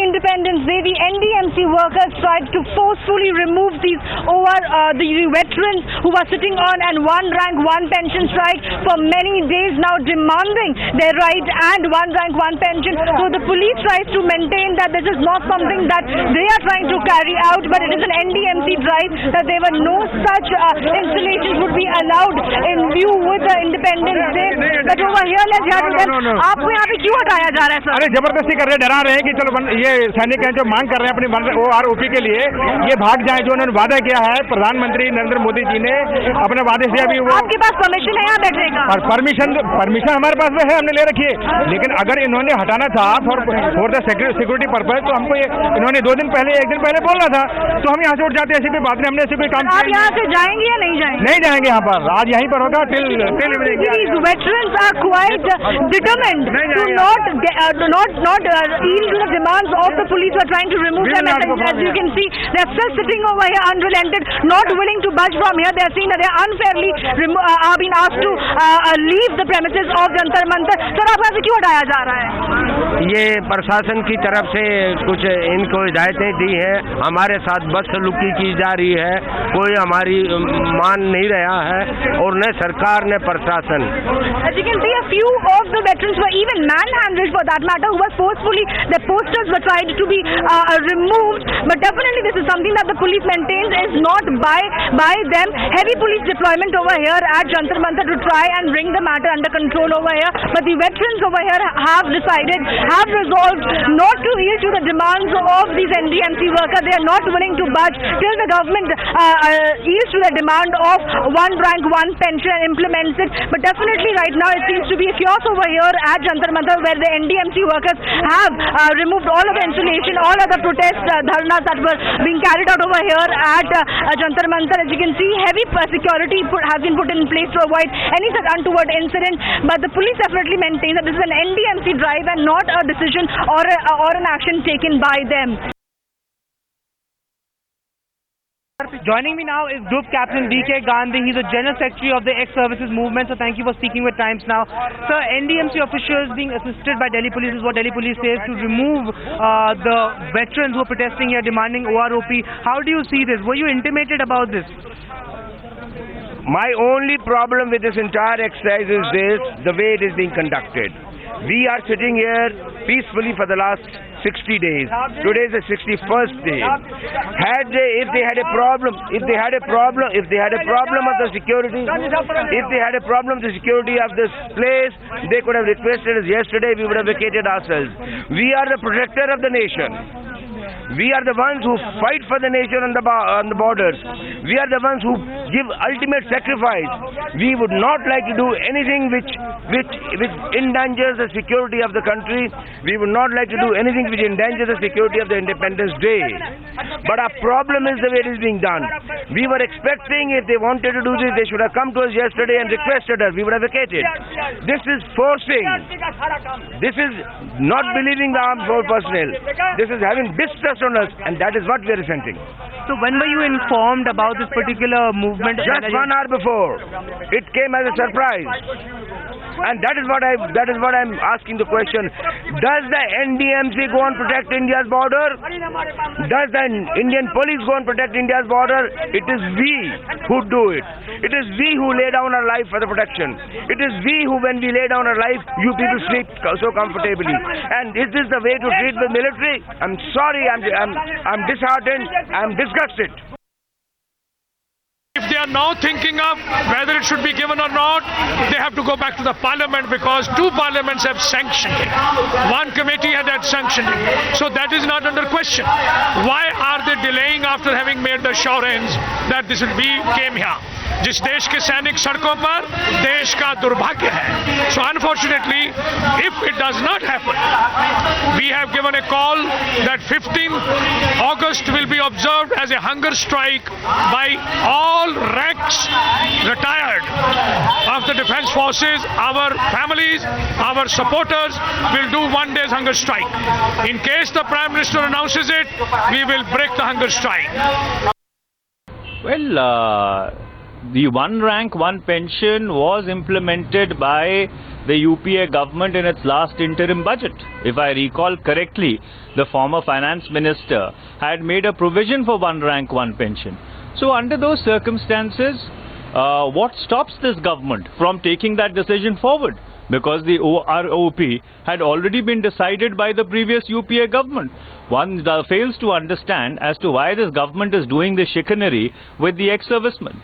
Independence Day, the NDMC workers tried to forcefully remove the veterans who were sitting on an one rank, one pension strike for many days now, demanding their right and one rank, one pension. So the police tries to maintain that this is not something that they are trying to carry out, but it is an NDMC drive, that there were no such installations would be allowed in view with the Independence Day. But over here, let's hear to them. आपको यहाँ पे क्यों हटाया जा रहा है sir? अरे जबरदस्ती कर रहे हैं, डरा रहे हैं कि चलो ये सैनिक हैं जो मांग कर रहे हैं अपनी OROP के लिए, ये भाग जाएं। जो उन्होंने वादा किया है प्रधानमंत्री नरेंद्र मोदी जी ने अपने वादे से, अभी वो आपके पास परमिशन है यहाँ बैठने का? परमिशन हमारे पास में है, हमने ले रखी है। लेकिन अगर इन्होंने हटाना था फॉर द सिक्योरिटी पर्पज, तो हमको इन्होंने 2 दिन पहले 1 दिन पहले बोलना था, तो हम यहाँ से उठ जाते। ऐसी कोई बात नहीं, हमने ऐसे कोई काम। आप यहाँ से जाएंगे या नहीं जाएंगे? नहीं जाएंगे, यहाँ पर आज यहीं पर होगा till evening. Veterans are quite determined to not yield to the demands of the police who are trying to remove them. As you can see, they are still sitting over here unrelented, not willing to budge from here. They are saying that they are unfairly being asked to leave the premises of Jantar Mantar. Sir, आपको ऐसे क्यों हटाया जा रहा है? ये प्रशासन की तरफ से कुछ इनको हिदायतें दी हैं, हमारे साथ बदसलूकी की जा रही है, कोई हमारी मान नहीं रहा है, और न सरकार न प्रशासन। As you can see, a few of the veterans were even manhandled, for that matter, who were forcefully, their posters were tried to be removed. But definitely this is something that the police maintains is not by them. Heavy police deployment over here at Jantar Mantar to try and bring the matter under control over here. But the veterans over here have resolved not to yield to the demands of these NDMC workers. They are not willing to budge till the government yields to the demand of one rank, one pension and implements it. But definitely right now it seems to be a chaos over here at Jantar Mantar, where the NDMC workers have removed all of the installation, all of the protest dharnas that were being carried out over here at Jantar Mantar. As you can see, heavy security has been put in place to avoid any such untoward incident. But the police definitely maintain that this is an NDMC drive and not a decision or an action taken by them. Joining me now is Group Captain D.K. Gandhi. He's the General Secretary of the Ex-Services Movement. So thank you for speaking with Times Now. Sir, NDMC officials being assisted by Delhi Police is what Delhi Police says, to remove the veterans who are protesting here demanding OROP. How do you see this? Were you intimated about this? My only problem with this entire exercise is this, the way it is being conducted. We are sitting here peacefully for the last 60 days. Today is the 61st day. If they had a problem of the security, of this place, they could have requested us yesterday. We would have vacated ourselves. We are the protector of the nation. We are the ones who fight for the nation on the borders. We are the ones who give ultimate sacrifice. We would not like to do anything which endangers the security of the country. We would not like to do anything which endangers the security of the Independence Day. But our problem is the way it is being done. We were expecting, if they wanted to do this, they should have come to us yesterday and requested us. We would have vacated. This is forcing. This is not believing the armed force personnel. This is having distrust on us, and that is what we are resenting. So when were you informed about this particular movement? Just 1 hour before. It came as a surprise. And that is what I'm asking the question. Does the NDMC go and protect India's border? Does the Indian police go and protect India's border? It is we who do it. It is we who lay down our life for the protection. It is we who, when we lay down our life, you people sleep so comfortably. And is this the way to treat the military? I'm sorry, I'm disheartened, I'm disgusted. If they are now thinking of whether it should be given or not, they have to go back to the parliament, because 2 parliaments have sanctioned it. 1 committee had sanctioned it. So that is not under question. Why are they delaying after having made the assurance that this will came here? जिस देश के सैनिक सड़कों पर, देश का दुर्भाग्य है. So unfortunately, if it does not happen, we have given a call that 15th August will be observed as a hunger strike by all ranks retired of the defense forces. Our families, our supporters will do 1 day's hunger strike. In case the Prime Minister announces it, we will break the hunger strike. Well, the one rank, one pension was implemented by the UPA government in its last interim budget. If I recall correctly, the former finance minister had made a provision for one rank, one pension. So under those circumstances, what stops this government from taking that decision forward? Because the ROP had already been decided by the previous UPA government. One fails to understand as to why this government is doing this chicanery with the ex-servicemen.